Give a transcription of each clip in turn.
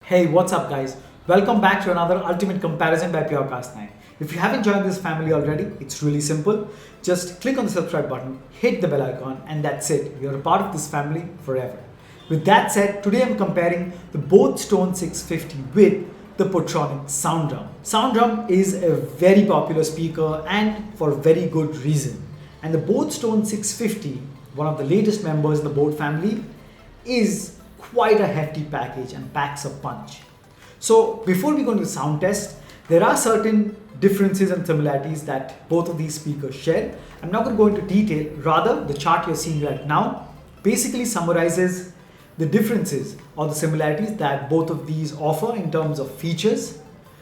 Hey, what's up guys? Welcome back to another ultimate comparison by Purecast 9. If you haven't joined this family already, it's really simple. Just click on the subscribe button, hit the bell icon, and that's it. You're a part of this family forever. With that said, today I'm comparing the boAT Stone 650 with the Portronics Sound Drum. Sound Drum is a very popular speaker and for very good reason. And the boAT Stone 650, one of the latest members in the boAT family, is quite a hefty package and packs a punch. So before we go into the sound test, there are certain differences and similarities that both of these speakers share. I'm not going to go into detail, rather the chart you're seeing right now basically summarizes the differences or the similarities that both of these offer in terms of features.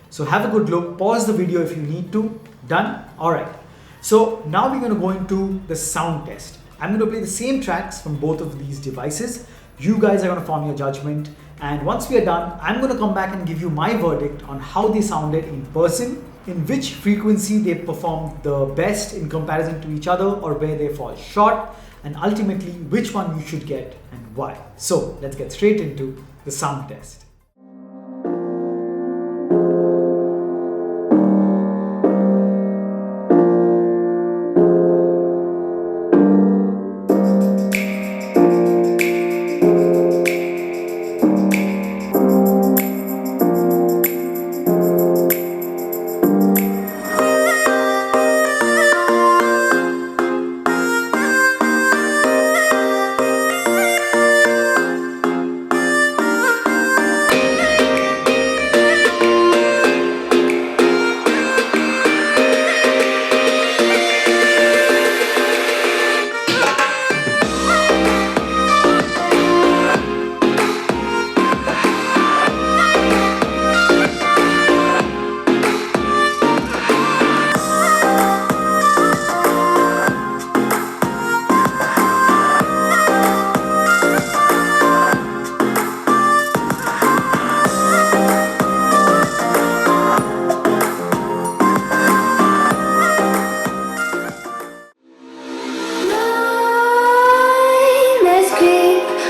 So have a good look, pause the video if you need to. Done? Alright. So now we're going to go into the sound test. I'm going to play the same tracks from both of these devices. You guys are going to form your judgment, and once we are done, I'm going to come back and give you my verdict on how they sounded in person, in which frequency they performed the best in comparison to each other or where they fall short, and ultimately which one you should get and why. So let's get straight into the sound test.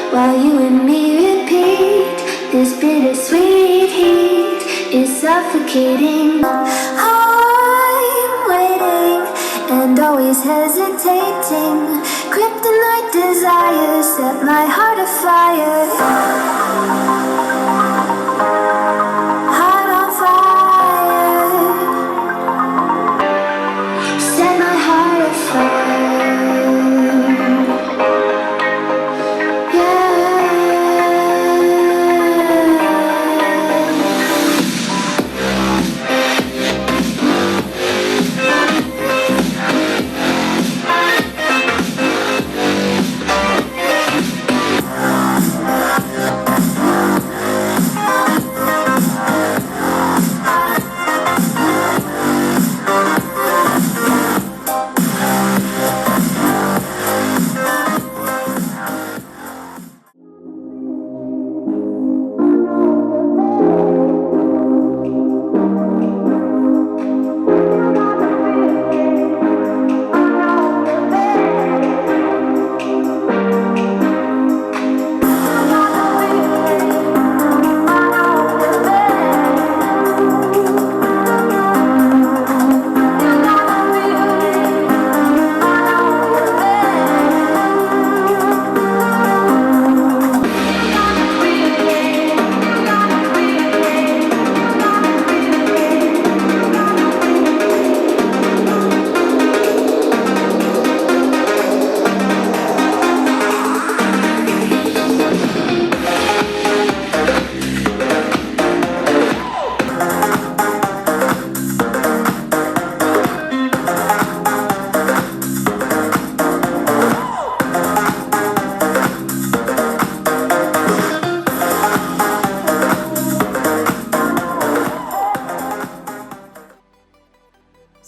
While you and me repeat, this bittersweet heat is suffocating. I'm waiting and always hesitating. Kryptonite desires set my heart afire. Heart on fire. Set my heart afire.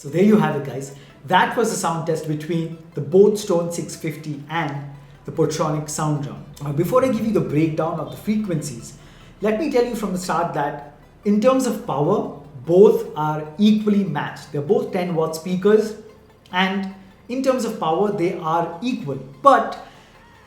So there you have it guys. That was the sound test between the boAT Stone 650 and the Portronics Sound Drum. Now before I give you the breakdown of the frequencies, let me tell you from the start that in terms of power, both are equally matched. They're both 10 watt speakers, and in terms of power they are equal. But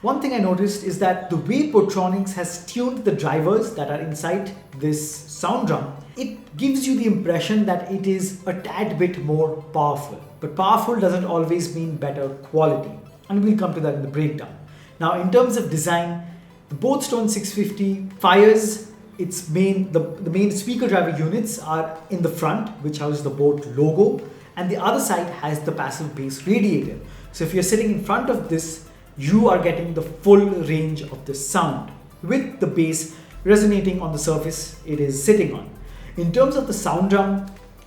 One thing I noticed is that the way Portronics has tuned the drivers that are inside this sound drum, it gives you the impression that it is a tad bit more powerful. But powerful doesn't always mean better quality, and we'll come to that in the breakdown. Now, in terms of design, the boAT Stone 650 fires its the main speaker driver units are in the front, which houses the boAT logo, and the other side has the passive bass radiator. So if you're sitting in front of this, you are getting the full range of the sound with the bass resonating on the surface it is sitting on. In terms of the sound drum,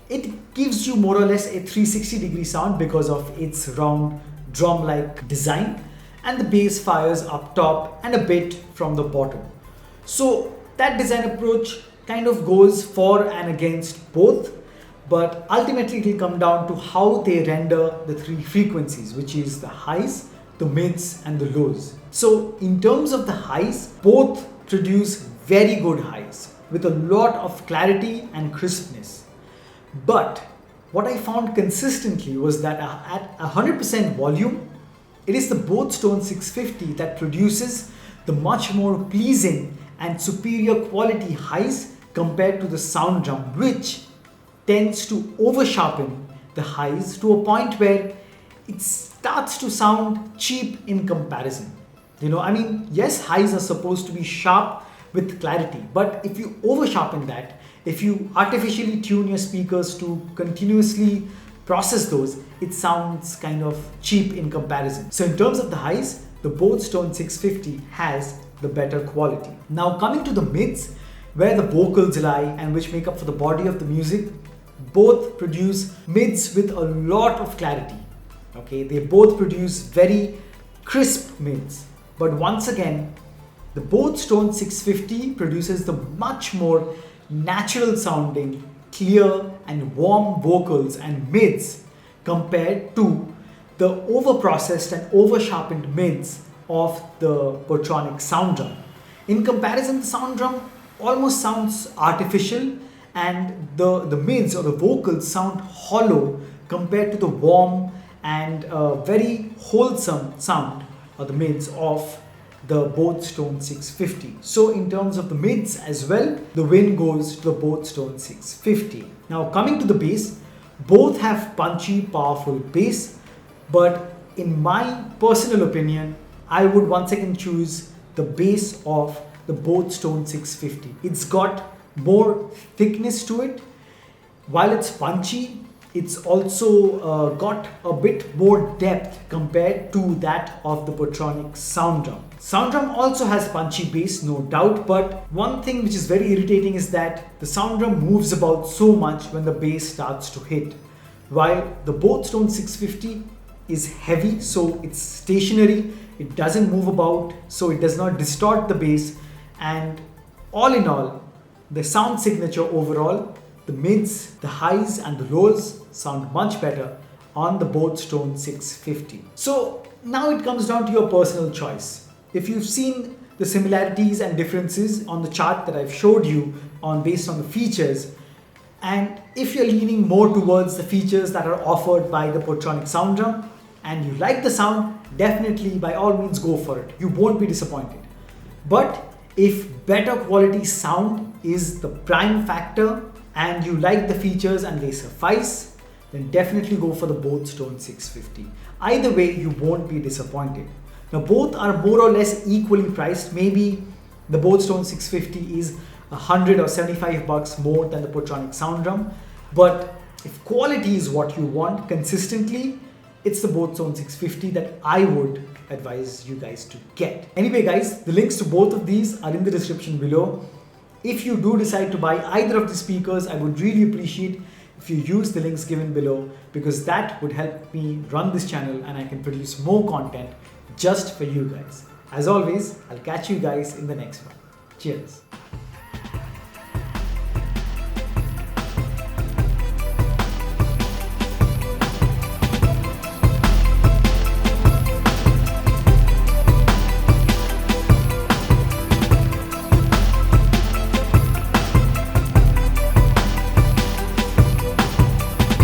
it gives you more or less a 360-degree sound because of its round drum-like design, and the bass fires up top and a bit from the bottom. So that design approach kind of goes for and against both, but ultimately it will come down to how they render the three frequencies, which is the highs, the mids and the lows. So in terms of the highs, both produce very good highs with a lot of clarity and crispness. But what I found consistently was that at 100% volume, it is the boAT Stone 650 that produces the much more pleasing and superior quality highs compared to the sound drum, which tends to over sharpen the highs to a point where it starts to sound cheap in comparison. Yes, highs are supposed to be sharp with clarity, but if you over sharpen that, if you artificially tune your speakers to continuously process those, it sounds kind of cheap in comparison. So in terms of the highs, the boAT Stone 650 has the better quality. Now coming to the mids, where the vocals lie and which make up for the body of the music, both produce mids with a lot of clarity. Okay, they both produce very crisp mids. But once again, the boAT Stone 650 produces the much more natural sounding, clear and warm vocals and mids compared to the over-processed and over-sharpened mids of the Portronics Sound Drum. In comparison, the sound drum almost sounds artificial, and the mids or the vocals sound hollow compared to the warm and very wholesome sound or the mids of the boAT Stone 650. So in terms of the mids as well, the win goes to the boAT Stone 650. Now coming to the bass, both have punchy, powerful bass, but in my personal opinion, I would once again choose the bass of the boAT Stone 650. It's got more thickness to it. While it's punchy, it's also got a bit more depth compared to that of the Portronics Sound Drum. Sound Drum also has punchy bass, no doubt, but one thing which is very irritating is that the Sound Drum moves about so much when the bass starts to hit, while the boAT Stone 650 is heavy, so it's stationary, it doesn't move about, so it does not distort the bass, and all in all, the sound signature overall, the mids, the highs and the lows sound much better on the boAT Stone 650. So now it comes down to your personal choice. If you've seen the similarities and differences on the chart that I've showed you based on the features, and if you're leaning more towards the features that are offered by the Portronics Sound Drum and you like the sound, definitely by all means go for it. You won't be disappointed. But if better quality sound is the prime factor and you like the features and they suffice, then definitely go for the boAT Stone 650. Either way, you won't be disappointed. Now both are more or less equally priced. Maybe the boAT Stone 650 is $100 or $75 more than the Portronics Sound Drum, but if quality is what you want consistently, it's the boAT Stone 650 that I would advise you guys to get. Anyway guys, the links to both of these are in the description below. If you do decide to buy either of the speakers, I would really appreciate if you use the links given below, because that would help me run this channel and I can produce more content just for you guys. As always, I'll catch you guys in the next one. Cheers.